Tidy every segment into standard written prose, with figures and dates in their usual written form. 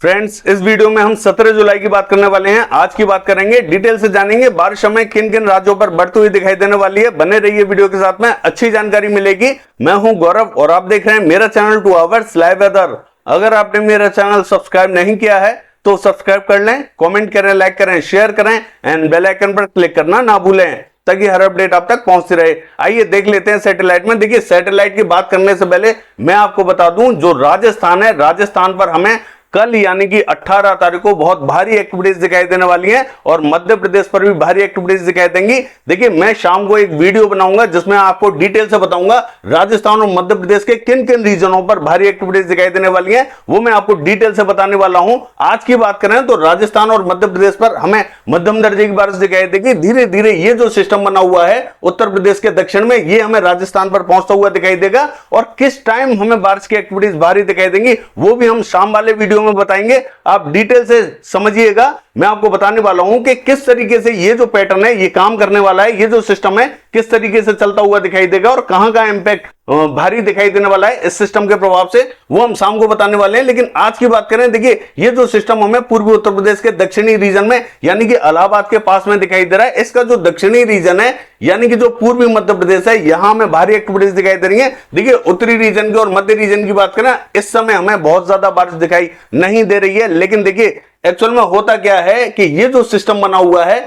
Friends, इस video में हम 17 जुलाई की बात करने वाले हैं। आज की बात करेंगे, डिटेल से जानेंगे बारिश हमें किन किन राज्यों पर बढ़ती हुई दिखाई देने वाली है। बने रहिए वीडियो के साथ में, अच्छी जानकारी मिलेगी। मैं हूं गौरव और आप देख रहे हैं मेरा चैनल 2 आवर्स लाइव वेदर। अगर आपने मेरा चैनल सब्सक्राइब नहीं किया है तो सब्सक्राइब कर लें, कमेंट करें, लाइक करें, शेयर करें एंड बेल आइकन पर क्लिक करना ना भूलें ताकि हर अपडेट आप तक पहुंचती रहे। आइए देख लेते हैं सैटेलाइट में। देखिए, सैटेलाइट की बात करने से पहले मैं आपको बता दूं, जो राजस्थान है, राजस्थान पर हमें कल यानी कि 18 तारीख को बहुत भारी एक्टिविटीज दिखाई देने वाली हैं और मध्य प्रदेश पर भी भारी एक्टिविटीज दिखाई देंगी। देखिए, मैं शाम को एक वीडियो बनाऊंगा जिसमें आपको डिटेल से बताऊंगा राजस्थान और मध्य प्रदेश के किन किन रीजनों पर भारी एक्टिविटीज दिखाई देने वाली हैं, वो मैं आपको डिटेल से बताने वाला हूं। आज की बात करें तो राजस्थान और मध्य प्रदेश पर हमें मध्यम दर्जे की बारिश दिखाई देगी। धीरे धीरे ये जो सिस्टम बना हुआ है उत्तर प्रदेश के दक्षिण में, ये हमें राजस्थान पर पहुंचता हुआ दिखाई देगा और किस टाइम हमें बारिश की एक्टिविटीज भारी दिखाई देंगी वो भी हम शाम वाले वीडियो में बताएंगे। आप डिटेल से समझिएगा। मैं आपको बताने वाला हूं कि किस तरीके से ये जो पैटर्न है ये काम करने वाला है, ये जो सिस्टम है किस तरीके से चलता हुआ दिखाई देगा और कहां का इंपैक्ट भारी दिखाई देने वाला है इस सिस्टम के प्रभाव से, वो हम शाम को बताने वाले हैं। लेकिन आज की बात करें, देखिए ये जो सिस्टम हमें पूर्वी उत्तर प्रदेश के दक्षिणी रीजन में यानी कि इलाहाबाद के पास में दिखाई दे रहा है। इसका जो दक्षिणी रीजन है यानी कि जो पूर्वी मध्य प्रदेश है, यहां हमें भारी एक्टिविटीज दिखाई दे रही है। देखिए, उत्तरी रीजन की और मध्य रीजन की बात करें, इस समय हमें बहुत ज्यादा बारिश दिखाई नहीं दे रही है। लेकिन देखिए, एक्चुअल में होता क्या है कि ये जो सिस्टम बना हुआ है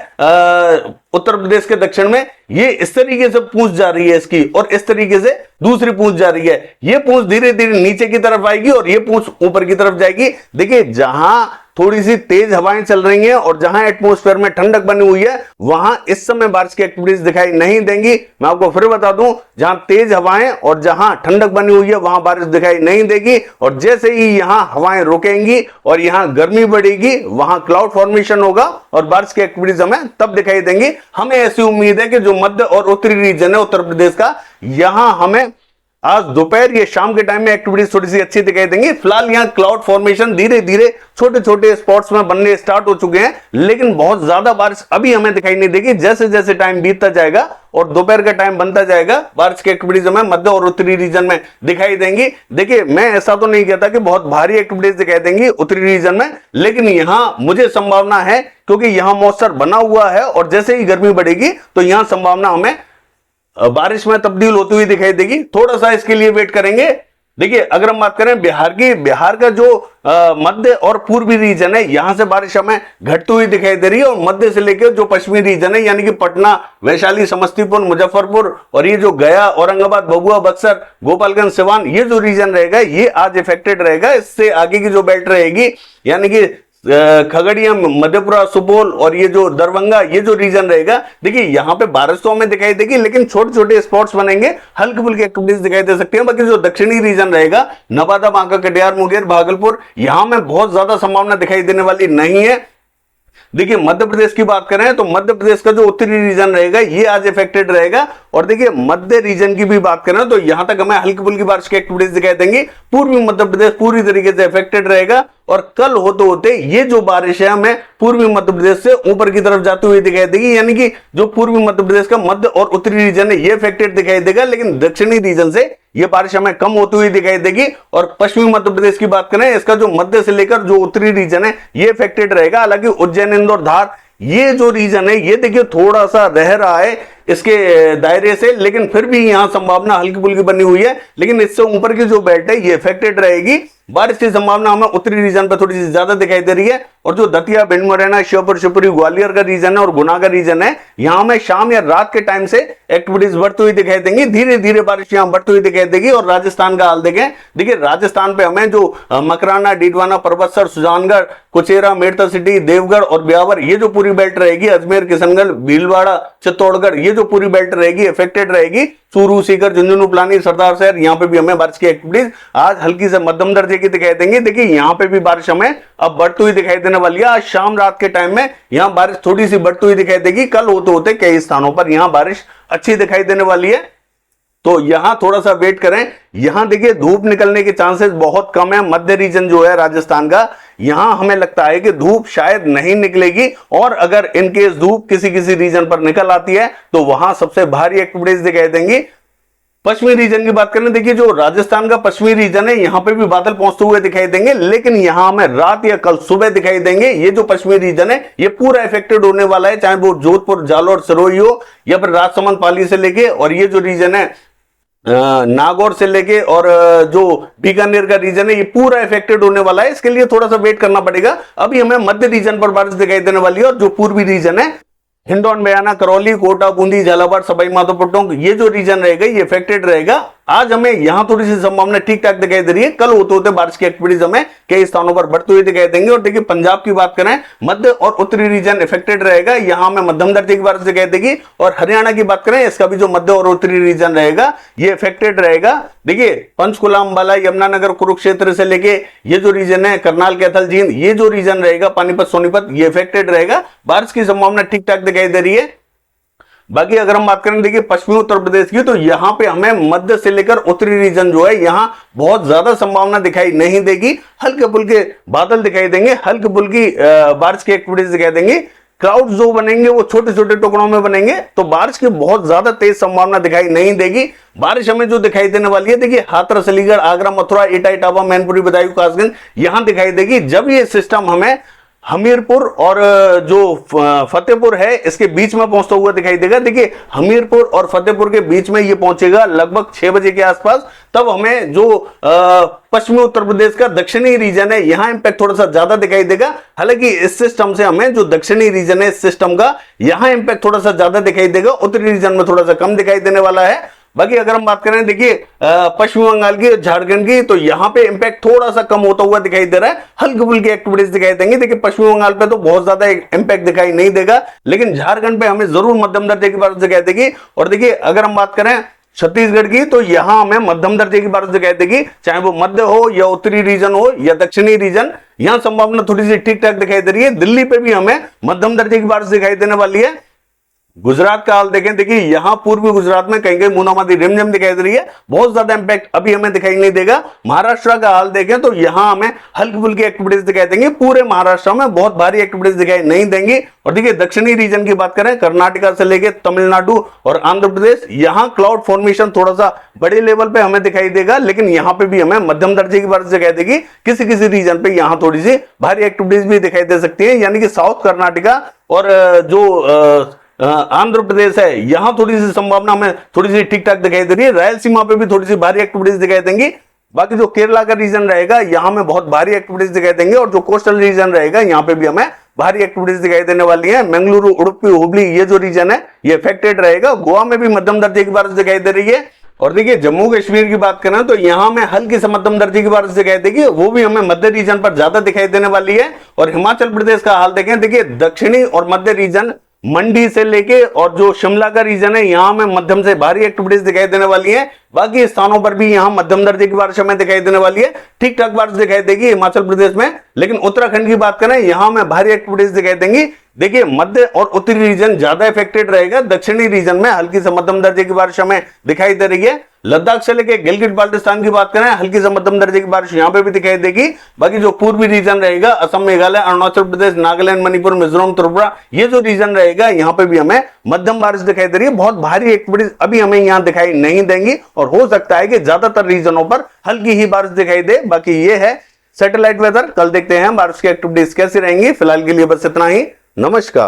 उत्तर प्रदेश के दक्षिण में, ये इस तरीके से पूंछ जा रही है इसकी और इस तरीके से दूसरी पूंछ जा रही है। ये पूंछ धीरे धीरे नीचे की तरफ आएगी और ये पूंछ ऊपर की तरफ जाएगी। देखिए, जहां थोड़ी सी तेज हवाएं चल रही हैं और जहां एटमॉस्फेयर में ठंडक बनी हुई है वहां इस समय बारिश की एक्टिविटीज दिखाई नहीं देंगी। मैं आपको फिर बता दूं, जहां तेज हवाएं और जहां ठंडक बनी हुई है वहां बारिश दिखाई नहीं देगी। और जैसे ही यहां हवाएं रुकेंगी और यहां गर्मी बढ़ेगी, वहां क्लाउड फॉर्मेशन होगा और बारिश की एक्टिविटीज हमें तब दिखाई देंगी। हमें ऐसी उम्मीद है कि जो मध्य और उत्तरी रीजन है उत्तर प्रदेश का, यहां हमें आज दोपहर या शाम के टाइम में एक्टिविटीज थोड़ी सी अच्छी दिखाई देंगी। फिलहाल यहां क्लाउड फॉर्मेशन धीरे धीरे छोटे छोटे स्पॉट्स में बनने स्टार्ट हो चुके हैं, लेकिन बहुत ज्यादा बारिश अभी हमें दिखाई नहीं देगी। जैसे जैसे टाइम बीतता जाएगा और दोपहर का टाइम बनता जाएगा, बारिश की एक्टिविटीज हमें मध्य और उत्तरी रीजन में दिखाई देंगी। देखिए, मैं ऐसा तो नहीं कहता कि बहुत भारी एक्टिविटीज दिखाई देंगी उत्तरी रीजन में, लेकिन यहां मुझे संभावना है क्योंकि यहां मॉइस्चर बना हुआ है और जैसे ही गर्मी बढ़ेगी तो यहां संभावना हमें बारिश में तब्दील होती हुई दिखाई देगी। थोड़ा सा इसके लिए वेट करेंगे। देखिए, अगर हम बात करें बिहार की, बिहार का जो मध्य और पूर्वी रीजन है, यहां से बारिश हमें घटती हुई दिखाई दे रही है और मध्य से लेकर जो पश्चिमी रीजन है यानी कि पटना, वैशाली, समस्तीपुर, मुजफ्फरपुर और ये जो गया, औरंगाबाद, भभुआ, बक्सर, गोपालगंज, सिवान, ये जो रीजन रहेगा ये आज इफेक्टेड रहेगा। इससे आगे की जो बेल्ट रहेगी यानी कि खगड़िया, मधेपुरा, सुपौल और ये जो दरभंगा, ये जो रीजन रहेगा, देखिए यहां पे बारिश तो हमें दिखाई देगी लेकिन छोटे छोटे स्पॉट्स बनेंगे, हल्की फुल्की एक्टिविटीज दिखाई दे सकती हैं। बाकी जो दक्षिणी रीजन रहेगा, नवादा, बांका, कटिहार, मुंगेर, भागलपुर, यहां में बहुत ज्यादा संभावना दिखाई देने वाली नहीं है। देखिए, मध्य प्रदेश की बात करें तो मध्य प्रदेश का जो उत्तरी रीजन रहेगा ये आज इफेक्टेड रहेगा। और देखिए, मध्य रीजन की भी बात करें तो यहां तक हमें हल्की फुल्की बारिश की एक्टिविटीज दिखाई देंगी। पूर्वी मध्य प्रदेश पूरी तरीके से इफेक्टेड रहेगा और कल होते होते ये जो बारिश है हमें पूर्वी मध्य प्रदेश से ऊपर की तरफ जाती हुई दिखाई देगी। यानी कि जो पूर्वी मध्य प्रदेश का मध्य और उत्तरी रीजन है ये इफेक्टेड दिखाई देगा, लेकिन दक्षिणी रीजन से ये बारिश हमें कम होती हुई दिखाई देगी। और पश्चिमी मध्य प्रदेश की बात करें, इसका जो मध्य से लेकर जो उत्तरी रीजन है ये इफेक्टेड रहेगा। हालांकि उज्जैन, इंदौर, धार, ये जो रीजन है ये देखिए थोड़ा सा रह रहा है इसके दायरे से, लेकिन फिर भी यहां संभावना हल्की फुल्की बनी हुई है। लेकिन इससे ऊपर की जो बेल्ट है ये इफेक्टेड रहेगी। बारिश की संभावना हमें उत्तरी रीजन पर थोड़ी सी ज्यादा दिखाई दे रही है। और जो दतिया, भिंड, मुरैना, श्योपुर, शिवपुरी, ग्वालियर का रीजन है और गुना का रीजन है, यहां में शाम या रात के टाइम से एक्टिविटीज बढ़ती हुई दिखाई देंगी। धीरे धीरे बारिश यहां बढ़ती हुई दिखाई देगी। और राजस्थान का हाल देखें, देखिए राजस्थान पे हमें जो मकराना, डीडवाना, परबतसर, सुजानगढ़, कुचेरा, मेड़ता सिटी, देवगढ़ और ब्यावर, ये जो पूरी बेल्ट रहेगी, अजमेर, किशनगढ़, भीलवाड़ा, चित्तौड़गढ़, ये जो पूरी बेल्ट रहेगी इफेक्टेड रहेगी। चूरू, सीकर, झुंझुनू, पिलानी, सरदार शहर, यहां पे भी हमें बारिश की एक्टिविटीज आज हल्की से मध्यम दर्जे की दिखाई देंगी। देखिए, यहां पे भी बारिश हमें अब बढ़ती हुई दिखाई देने वाली है। आज शाम रात के टाइम में यहां बारिश थोड़ी सी बढ़ती हुई दिखाई देगी। कल होते होते कई स्थानों पर यहां बारिश अच्छी दिखाई देने वाली है, तो यहां थोड़ा सा वेट करें। यहां देखिए धूप निकलने के चांसेस बहुत कम है। मध्य रीजन जो है राजस्थान का, यहां हमें लगता है कि धूप शायद नहीं निकलेगी। और अगर इनकेस धूप किसी किसी रीजन पर निकल आती है तो वहां सबसे भारी एक्टिविटीज दिखाई देंगी पश्चिमी रीजन की बात करें, देखिए जो राजस्थान का पश्चिमी रीजन है यहां पे भी बादल पहुंचते हुए दिखाई देंगे, लेकिन यहां हमें रात या कल सुबह दिखाई देंगे। ये जो पश्चिमी रीजन है ये पूरा इफेक्टेड होने वाला है, चाहे वो जोधपुर, जालोर, सिरोही हो या फिर राजसमंद, पाली से लेके, और ये जो रीजन है नागौर से लेके और जो बीकानेर का रीजन है ये पूरा इफेक्टेड होने वाला है। इसके लिए थोड़ा सा वेट करना पड़ेगा। अभी हमें मध्य रीजन पर बारिश दिखाई देने वाली है, और जो पूर्वी रीजन है हिंडौन, बयाना, करौली, कोटा, बूंदी, झालावाड़, सवाई माधोपुर, टोंक, ये जो रीजन रहेगा ये इफेक्टेड रहेगा। आज हमें यहां थोड़ी सी संभावना ठीक ठाक दिखाई दे रही है। कल होते होते बारिश की एक्टिविटीज हमें कई स्थानों पर बढ़ती हुई दिखाई देंगे। और देखिए पंजाब की बात करें, मध्य और उत्तरी रीजन इफेक्टेड रहेगा, यहां हमें मध्यम दर्जे की बारिश दिखाई देगी। और हरियाणा की बात करें, इसका भी जो मध्य और उत्तरी रीजन रहेगा ये इफेक्टेड रहेगा। देखिए पंचकुला, अंबाला, यमुनानगर, कुरुक्षेत्र से लेके ये जो रीजन है करनाल, कैथल, जींद, ये जो रीजन रहेगा पानीपत, सोनीपत, ये इफेक्टेड रहेगा। बारिश की संभावना ठीक ठाक दिखाई दे रही है। बाकी अगर हम बात करें देखिए पश्चिमी उत्तर प्रदेश की, तो यहां पे हमें मध्य से लेकर उत्तरी रीजन जो है यहां बहुत ज्यादा संभावना दिखाई नहीं देगी। हल्के फुल्के बादल दिखाई देंगे, हल्के फुल्की बारिश की एक्टिविटीज दिखाई देंगी। क्लाउड जो बनेंगे वो छोटे छोटे टुकड़ों में बनेंगे, तो बारिश की बहुत ज्यादा तेज संभावना दिखाई नहीं देगी। बारिश हमें जो दिखाई देने वाली है, देखिए हाथरस, अलीगढ़, आगरा, मथुरा, एटा, इटावा, मैनपुरी, बदायूं, कासगंज, यहां दिखाई देगी। जब ये सिस्टम हमें हमीरपुर और जो फतेहपुर है इसके बीच में पहुंचता हुआ दिखाई देगा, देखिए हमीरपुर और फतेहपुर के बीच में ये पहुंचेगा लगभग 6 बजे के आसपास, तब हमें जो पश्चिमी उत्तर प्रदेश का दक्षिणी रीजन है यहां इंपैक्ट थोड़ा सा ज्यादा दिखाई देगा। हालांकि इस सिस्टम से हमें जो दक्षिणी रीजन है इस सिस्टम का यहां इंपैक्ट थोड़ा सा ज्यादा दिखाई देगा, उत्तरी रीजन में थोड़ा सा कम दिखाई देने वाला है। बाकी अगर हम बात करें देखिए पश्चिम बंगाल की, झारखंड की, तो यहां पे इंपैक्ट थोड़ा सा कम होता हुआ दिखाई दे रहा है, हल्की फुल्की एक्टिविटीज दिखाई देंगे। देखिए पश्चिम बंगाल पे तो बहुत ज्यादा इंपैक्ट दिखाई नहीं देगा, लेकिन झारखंड पे हमें जरूर मध्यम दर्जे की बारिश दिखाई देगी। और देखिए अगर हम बात करें छत्तीसगढ़ की, तो यहां हमें मध्यम दर्जे की बारिश दिखाई देगी, चाहे वो मध्य हो या उत्तरी रीजन हो या दक्षिणी रीजन, यहां संभावना थोड़ी सी ठीक ठाक दिखाई दे रही है। दिल्ली पे भी हमें मध्यम दर्जे की बारिश दिखाई देने वाली है। गुजरात का हाल देखें, देखिए यहां पूर्वी गुजरात में कहीं कहीं बूंदाबांदी रिमझिम दिखाई दे रही है, बहुत ज्यादा इंपैक्ट अभी हमें दिखाई नहीं देगा। महाराष्ट्र का हाल देखें तो यहां हमें हल्की फुल्की एक्टिविटीज दिखाई देंगे, पूरे महाराष्ट्र में बहुत भारी एक्टिविटीज दिखाई नहीं देंगी। और देखिए दक्षिणी रीजन की बात करें, कर्नाटका से लेकर तमिलनाडु और आंध्र प्रदेश, यहां क्लाउड फॉर्मेशन थोड़ा सा बड़े लेवल पे हमें दिखाई देगा, लेकिन यहां पे भी हमें मध्यम दर्जे की बारिश दिखाई देगी। किसी किसी रीजन पे यहां थोड़ी सी भारी एक्टिविटीज भी दिखाई दे सकती है, यानी कि साउथ कर्नाटका और जो आंध्र प्रदेश है यहां थोड़ी सी संभावना हमें थोड़ी सी ठीक ठाक दिखाई दे रही है। रायलसीमा पे भी थोड़ी सी भारी एक्टिविटीज दिखाई देंगी। बाकी जो केरला का रीजन रहेगा यहां में बहुत भारी एक्टिविटीज दिखाई देंगे, और जो कोस्टल रीजन रहेगा यहां पे भी हमें भारी एक्टिविटीज दिखाई देने वाली है। मंगलुरु, उडुपी, हुबली, ये जो रीजन है ये इफेक्टेड रहेगा। गोवा में भी मध्यम दर्जे की बारिश दिखाई दे रही है। और देखिए जम्मू कश्मीर की बात करें तो यहां में हल्की से मध्यम दर्जे की बारिश दिखाई देगी, वो भी हमें मध्य रीजन पर ज्यादा दिखाई देने वाली है। और हिमाचल प्रदेश का हाल देखें, देखिए दक्षिणी और मध्य रीजन, मंडी से लेके और जो शिमला का रीजन है यहां में मध्यम से भारी एक्टिविटीज दिखाई देने वाली है। बाकी स्थानों पर भी यहां मध्यम दर्जे की बारिश हमें दिखाई देने वाली है, ठीक ठाक बारिश दिखाई देगी हिमाचल प्रदेश में। लेकिन उत्तराखंड की बात करें यहां में भारी एक्टिविटीज दिखाई देंगी। देखिए मध्य और उत्तरी रीजन ज्यादा इफेक्टेड रहेगा, दक्षिणी रीजन में हल्की से मध्यम दर्जे की बारिश हमें दिखाई दे रही है। लद्दाख से लेकर गिलगित बाल्टिस्तान की बात करें, हल्की से मध्यम दर्जे की बारिश यहां पे भी दिखाई देगी। बाकी जो पूर्वी रीजन रहेगा, असम, मेघालय, अरुणाचल प्रदेश, नागालैंड, मणिपुर, मिजोरम, त्रिपुरा, ये जो रीजन रहेगा यहां पे भी हमें मध्यम बारिश दिखाई दे रही है। बहुत भारी एक्टिविटीज अभी हमें यहां दिखाई नहीं देंगी, और हो सकता है कि ज्यादातर रीजनों पर हल्की ही बारिश दिखाई दे। बाकी ये है सैटेलाइट वेदर, कल देखते हैं बारिश की एक्टिविटीज कैसी रहेंगी। फिलहाल के लिए बस इतना ही, नमस्कार।